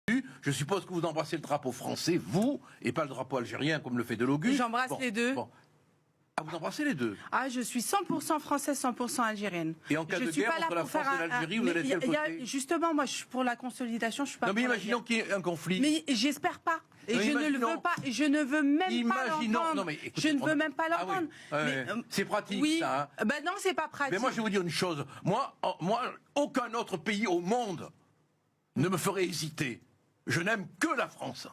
Je suppose que vous embrassez le drapeau français, vous, et pas le drapeau algérien comme le fait Delogu. J'embrasse les deux. Bon. Ah, vous embrassez les deux? Ah, je suis 100% française, 100% algérienne. Et en cas de guerre entre la France et l'Algérie, vous allez de quel côté? Justement, moi, je suis pour la consolidation, je suis pas pour la guerre. Non, mais imaginons qu'il y ait un conflit. Mais j'espère pas. Et je ne le veux pas. Et je ne veux même pas l'entendre. Non, mais écoutez, je ne veux même pas l'entendre. C'est pratique, oui. ça. Hein. Ben non, c'est pas pratique. Mais moi, je vais vous dire une chose. Moi, aucun autre pays au monde ne me ferait hésiter. Je n'aime que la France.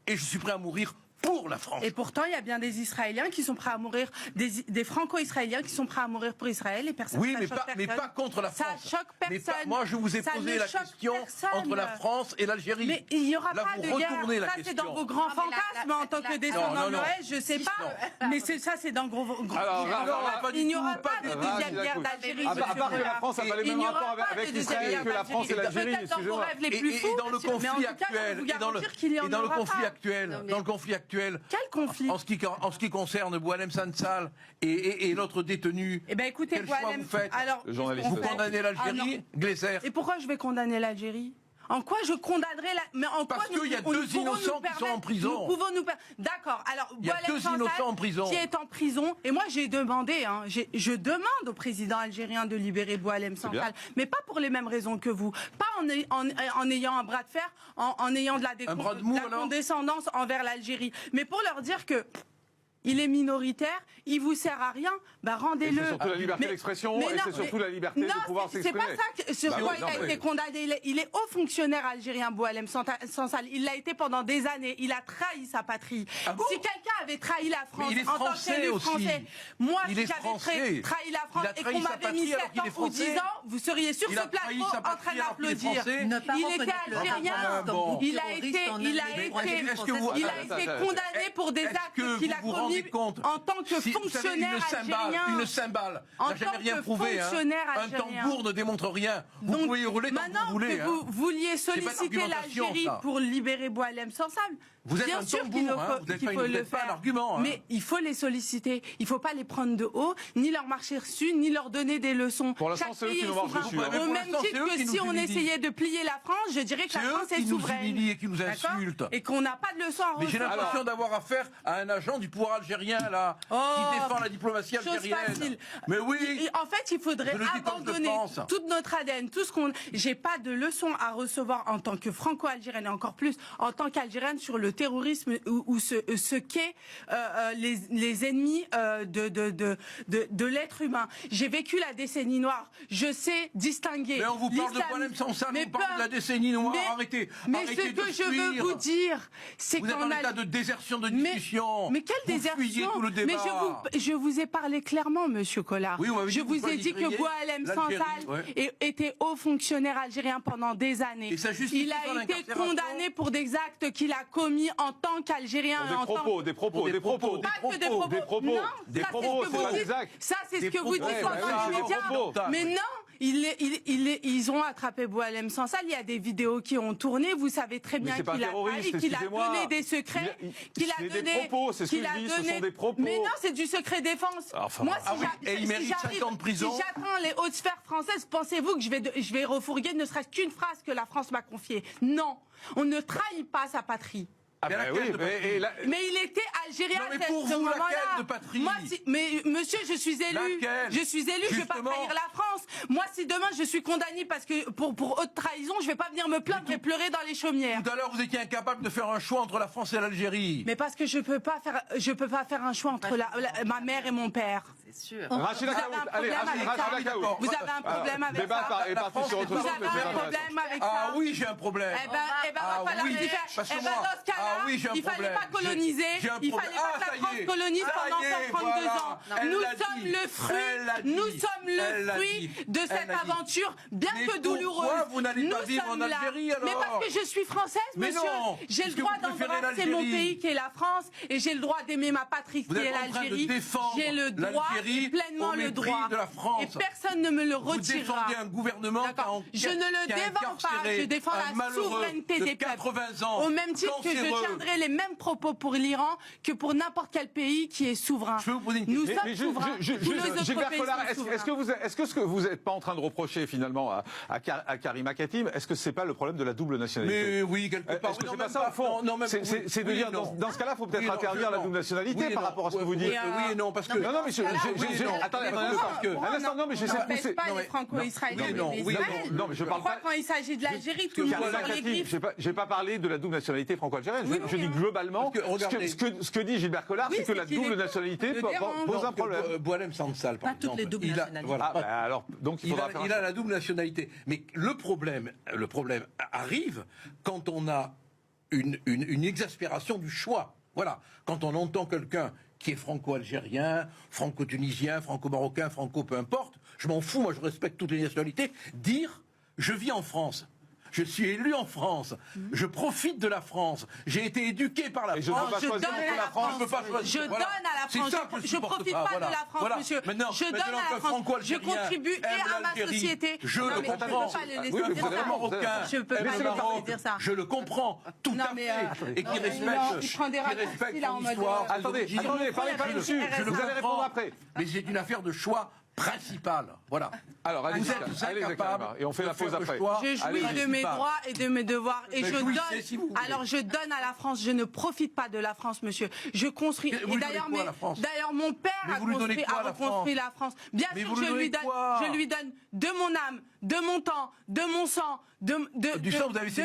Et je suis prêt à mourir pour la France. Et pourtant, il y a bien des Israéliens qui sont prêts à mourir, des Franco-Israéliens qui sont prêts à mourir pour Israël et personne. Oui, mais pas contre la France. Ça choque personne. Moi, je vous ai posé la question entre la France et l'Algérie. Mais il n'y aura pas de guerre. Ça, c'est dans vos grands fantasmes en tant que descendant de Noël, je ne sais pas. Mais ça, c'est dans vos grands fantasmes. Il n'y aura pas de deuxième guerre d'Algérie. À part que la France n'a pas les mêmes rapports avec Israël que la France et l'Algérie. Et dans le conflit actuel, quel conflit? En ce qui concerne Boualem Sansal et l'autre détenu, eh ben écoutez, quel choix vous faites? Alors, vous condamnez l'Algérie, Glaisser. Et pourquoi je vais condamner l'Algérie? En quoi je condamnerai Parce qu'il y a deux innocents qui sont en prison. D'accord. Alors, il y a deux innocents en prison. Qui est en prison. Et moi, j'ai demandé, je demande au président algérien de libérer Boualem Sansal. Mais pas pour les mêmes raisons que vous. Pas en ayant un bras de fer, en ayant de la condescendance envers l'Algérie. Mais pour leur dire que il est minoritaire, il vous sert à rien, rendez-le. C'est surtout la liberté d'expression et c'est surtout la liberté de pouvoir s'exprimer. C'est pas ça sur quoi il a été condamné. Il est haut fonctionnaire algérien, Boualem Sansal. Il l'a été pendant des années. Il a trahi sa patrie. Si quelqu'un avait trahi la France en tant qu'élu français, moi, si j'avais trahi la France et qu'on m'avait mis 7 ans ou 10 ans, vous seriez sur ce plateau en train d'applaudir. Il était algérien. Il a été condamné pour des actes qu'il a commis en tant que fonctionnaire algérien. Une cymbale n'a jamais rien prouvé. Un tambour ne démontre rien. Vous pouvez hurler tant que vous voulez. Vous vouliez solliciter l'Algérie pour libérer Boualem Sansal. Vous êtes un tambour, vous n'êtes pas un argument. Mais il faut les solliciter. Il ne faut pas les prendre de haut, ni leur marcher dessus, ni leur donner des leçons. Pour l'instant, c'est eux qui nous marchent dessus. Au même titre que si on essayait de plier la France, je dirais que la France est souveraine. C'est eux qui nous humilient et qui nous insultent. Et qu'on n'a pas de leçons à recevoir. Mais j'ai l'impression d'avoir affaire à un agent du pouvoir algérien, là, qui défend la diplomatie algérienne. Mais oui. En fait, il faudrait abandonner toute notre ADN, tout ce qu'on... J'ai pas de leçons à recevoir en tant que franco-algérienne et encore plus en tant qu'algérienne sur le terrorisme ou ce qu'est les ennemis de l'être humain. J'ai vécu la décennie noire. Je sais distinguer. Mais on vous parle de Boualem Sansal, on parle de la décennie noire. Arrêtez. Mais ce que je veux vous dire, c'est vous êtes en état de désertion de discussion. Mais quelle désertion? Tout le débat. Mais je vous ai parlé clairement, Monsieur Collard. Oui, je vous ai dit que Boualem Sansal était haut fonctionnaire algérien pendant des années. Il a été condamné pour des actes qu'il a commis en tant qu'Algérien. Des propos. Non, ça c'est ce que vous dites dans les médias. Mais non, ils ont attrapé Boualem Sansal. Il y a des vidéos qui ont tourné. Vous savez très bien qu'il a trahi, qu'il a donné des secrets, qu'il a donné. Des propos, c'est ce que je dis, ce sont des propos. Mais non, c'est du secret défense. Moi, il mérite 5 ans de prison. Si j'atteins les hautes sphères françaises, pensez-vous que je vais refourguer ne serait-ce qu'une phrase que la France m'a confiée? Non, on ne trahit pas sa patrie. Ah ben oui, mais il était algérien à ce moment-là. Moi, mais monsieur, je suis élu. Je suis élu, je ne vais pas trahir la France. Moi, si demain je suis condamné parce que pour haute trahison, je ne vais pas venir me plaindre et pleurer dans les chaumières. Tout à l'heure, vous étiez incapable de faire un choix entre la France et l'Algérie. Mais parce que je peux pas faire un choix entre ma mère et mon père. C'est sûr. Rachida Kaout, vous avez un problème avec ça. Débat est parti sur autre chose. Vous avez un problème avec ça. Ah oui, j'ai un problème. Eh ben, va falloir dans ce cas-là, il fallait pas coloniser, il fallait pas que la France colonise pendant 132 ans. Nous sommes le fruit de cette aventure, bien que douloureuse. Pourquoi vous n'allez pas vivre en Algérie alors? Mais parce que je suis française, monsieur. J'ai le droit d'embrasser mon pays qui est la France et j'ai le droit d'aimer ma patrie qui est l'Algérie. J'ai le droit, pleinement le droit. Et personne ne me le retirera. Vous défendez un gouvernement je ne le défends pas, je défends la souveraineté des peuples. Au même titre que je tiendrai les mêmes propos pour l'Iran que pour n'importe quel pays qui est souverain. Je vais vous poser une question. Nous sommes souverains. Gilbert Collard, est-ce que vous n'êtes pas en train de reprocher finalement à Karima Katim, est-ce que c'est pas le problème de la double nationalité? Mais oui, quelque part. Est-ce que c'est pas ça au fond? C'est de dire, dans ce cas-là, il faut peut-être interdire la double nationalité par rapport à ce que vous dites. Oui et non, parce que... Non, mais attendez, un instant, non, mais j'essaie de pousser. Pas les franco-israéliens, non, mais je parle pas... Quand il s'agit de l'Algérie, tout le monde dans les griffes. Je n'ai pas parlé de la double nationalité franco-algérienne. Je dis globalement, ce que dit Gilbert Collard, c'est que la double nationalité pose un problème. Boualem Sansal, par exemple. Pas toutes les doubles nationalités. Alors, donc il a la double nationalité. Mais le problème arrive quand on a une exaspération du choix. Voilà. Quand on entend quelqu'un qui est franco-algérien, franco-tunisien, franco-marocain, peu importe, je m'en fous, moi je respecte toutes les nationalités, dire « je vis en France ». Je suis élu en France. Je profite de la France. J'ai été éduqué par la France. Je donne à la France. Je donne à la France. Je ne profite pas de la France, monsieur. Je donne à la France. Je contribue et à ma société. Je le comprends. Je ne peux pas le dire ça. Je le comprends tout à fait. Et qui respecte son histoire. Attendez, parlez pas dessus. Vous allez répondre après. Mais c'est une affaire de choix principal. Voilà. Alors, vous êtes incapable et on fait la pause après. Je jouis de mes droits et de mes devoirs et je donne. Alors je donne à la France. Je ne profite pas de la France, monsieur. Je construis. Et d'ailleurs, mon père a reconstruit la France. Bien sûr, je lui donne de mon âme, de mon temps, de mon sang, de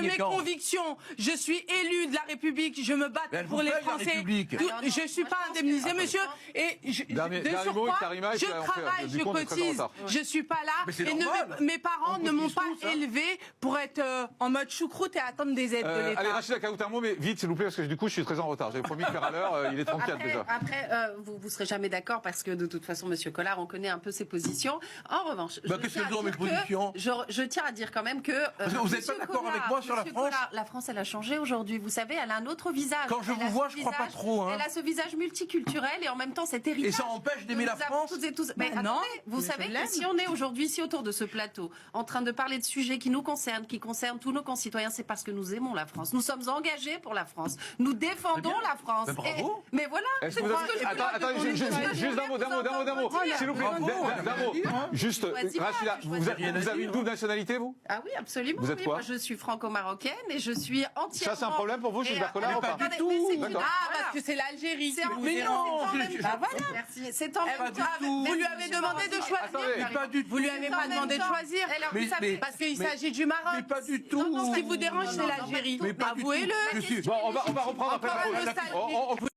mes convictions. Je suis élu de la République. Je me bats pour les Français. Je ne suis pas indemnisé, monsieur. Et de surcroît, je travaille, je cotise. Je ne suis pas là. Et mes parents ne m'ont pas élevé pour être en mode choucroute et attendre des aides de l'État. Allez, Rachida Kaout, un mot, mais vite, s'il vous plaît, parce que du coup, je suis très en retard. J'avais promis de faire à l'heure. Il est 34 déjà. Après, vous ne serez jamais d'accord parce que de toute façon, monsieur Collard, on connaît un peu ses positions. En revanche, je tiens à dire quand même que... vous n'êtes pas d'accord avec moi sur la France? Collard, la France, elle a changé aujourd'hui. Vous savez, elle a un autre visage. Quand je vous vois, je ne crois pas trop. Elle a ce visage multiculturel et en même temps, cet héritage. Et ça empêche d'aimer la France? Mais non, vous savez que si on est aujourd'hui ici autour de ce plateau, en train de parler de sujets qui nous concernent, qui concernent tous nos concitoyens, c'est parce que nous aimons la France. Nous sommes engagés pour la France. Nous défendons la France. Mais voilà. Attendez, juste d'un mot. S'il vous plaît, d'un mot. Juste, Rachida, vous avez une double nationalité, vous? Ah oui, absolument. Vous êtes quoi? Moi, je suis franco-marocaine et je suis entièrement... Ça, c'est un problème pour vous, Gilbert Collard, ou pas? Pas du tout. Parce que c'est l'Algérie. Mais non. Merci. C'est en même temps. Vous lui avez demandé de choisir. Vous lui avez pas demandé de choisir. Parce qu'il s'agit du Maroc. Mais pas du tout. Ce qui vous dérange, c'est l'Algérie. Avouez-le. Bon, on va reprendre après la pause.